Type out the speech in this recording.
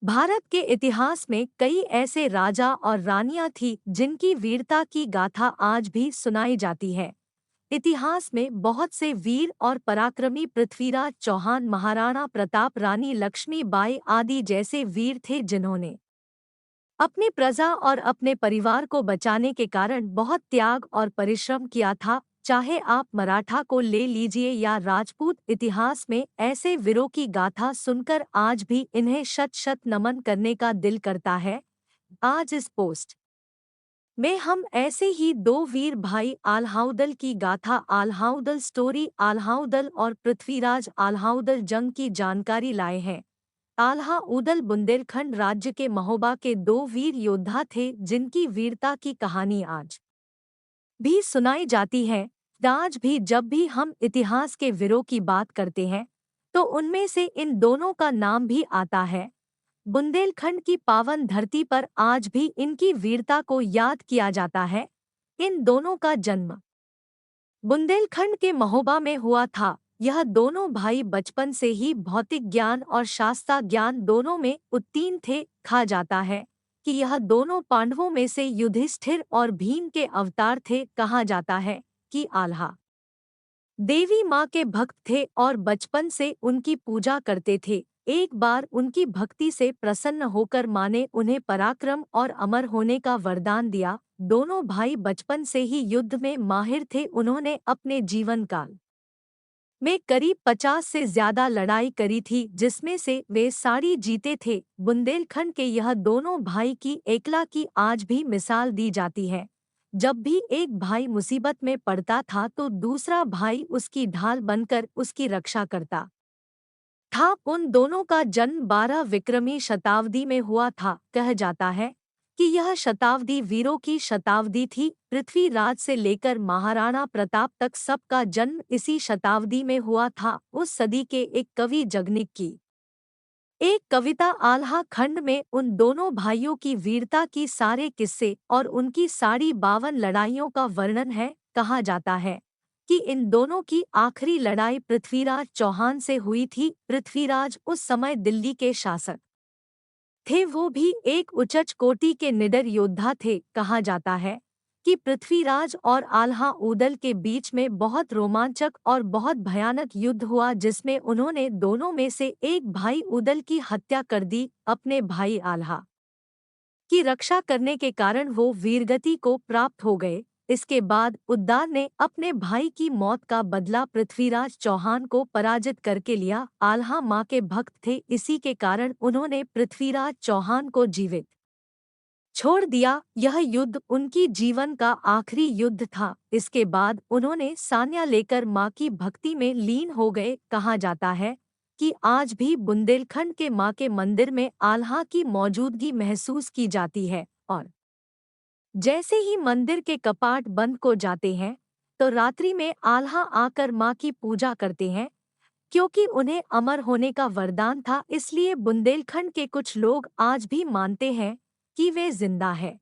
भारत के इतिहास में कई ऐसे राजा और रानियां थी जिनकी वीरता की गाथा आज भी सुनाई जाती है। इतिहास में बहुत से वीर और पराक्रमी पृथ्वीराज चौहान, महाराणा प्रताप, रानी लक्ष्मीबाई आदि जैसे वीर थे जिन्होंने अपनी प्रजा और अपने परिवार को बचाने के कारण बहुत त्याग और परिश्रम किया था। चाहे आप मराठा को ले लीजिए या राजपूत, इतिहास में ऐसे वीरों की गाथा सुनकर आज भी इन्हें शत शत नमन करने का दिल करता है। आज इस पोस्ट में हम ऐसे ही दो वीर भाई आल्हाउदल की गाथा, आल्हाउदल स्टोरी, आल्हाउदल और पृथ्वीराज आल्हाउदल जंग की जानकारी लाए हैं। आल्हाउदल बुंदेलखंड राज्य के महोबा के दो वीर योद्धा थे जिनकी वीरता की कहानी आज भी सुनाई जाती है। आज भी जब भी हम इतिहास के वीरों की बात करते हैं तो उनमें से इन दोनों का नाम भी आता है। बुंदेलखंड की पावन धरती पर आज भी इनकी वीरता को याद किया जाता है। इन दोनों का जन्म बुंदेलखंड के महोबा में हुआ था। यह दोनों भाई बचपन से ही भौतिक ज्ञान और शास्त्र ज्ञान दोनों में उत्तीर्ण थे। कहा जाता है कि यह दोनों पांडवों में से युधिष्ठिर और भीम के अवतार थे। कहा जाता है कि आल्हा देवी माँ के भक्त थे और बचपन से उनकी पूजा करते थे। एक बार उनकी भक्ति से प्रसन्न होकर माँ ने उन्हें पराक्रम और अमर होने का वरदान दिया। दोनों भाई बचपन से ही युद्ध में माहिर थे। उन्होंने अपने जीवन काल में करीब 50 से ज्यादा लड़ाई करी थी, जिसमें से वे सारी जीते थे। बुंदेलखंड के यह दोनों भाई की एकता की आज भी मिसाल दी जाती है। जब भी एक भाई मुसीबत में पड़ता था तो दूसरा भाई उसकी ढाल बनकर उसकी रक्षा करता था। उन दोनों का जन्म 12 विक्रमी शताब्दी में हुआ था। कहा जाता है कि यह शताब्दी वीरों की शताब्दी थी। पृथ्वीराज से लेकर महाराणा प्रताप तक सबका जन्म इसी शताब्दी में हुआ था। उस सदी के एक कवि जगनिक की एक कविता आल्हा खंड में उन दोनों भाइयों की वीरता की सारे किस्से और उनकी सारी 52 लड़ाइयों का वर्णन है। कहा जाता है कि इन दोनों की आखिरी लड़ाई पृथ्वीराज चौहान से हुई थी। पृथ्वीराज उस समय दिल्ली के शासक थे। वो भी एक उच्च कोटि के निडर योद्धा थे। कहा जाता है कि पृथ्वीराज और आल्हाउदल के बीच में बहुत रोमांचक और बहुत भयानक युद्ध हुआ, जिसमें उन्होंने दोनों में से एक भाई उदल की हत्या कर दी। अपने भाई आल्हा की रक्षा करने के कारण वो वीरगति को प्राप्त हो गए। इसके बाद उद्दार ने अपने भाई की मौत का बदला पृथ्वीराज चौहान को पराजित करके लिया। आल्हा माँ के भक्त थे, इसी के कारण उन्होंने पृथ्वीराज चौहान को जीवित छोड़ दिया। यह युद्ध उनकी जीवन का आखिरी युद्ध था। इसके बाद उन्होंने सान्या लेकर माँ की भक्ति में लीन हो गए। कहा जाता है कि आज भी बुंदेलखंड के माँ के मंदिर में आल्हा की मौजूदगी महसूस की जाती है और जैसे ही मंदिर के कपाट बंद हो जाते हैं तो रात्रि में आल्हा आकर माँ की पूजा करते हैं। क्योंकि उन्हें अमर होने का वरदान था, इसलिए बुंदेलखंड के कुछ लोग आज भी मानते हैं कि वे जिंदा है।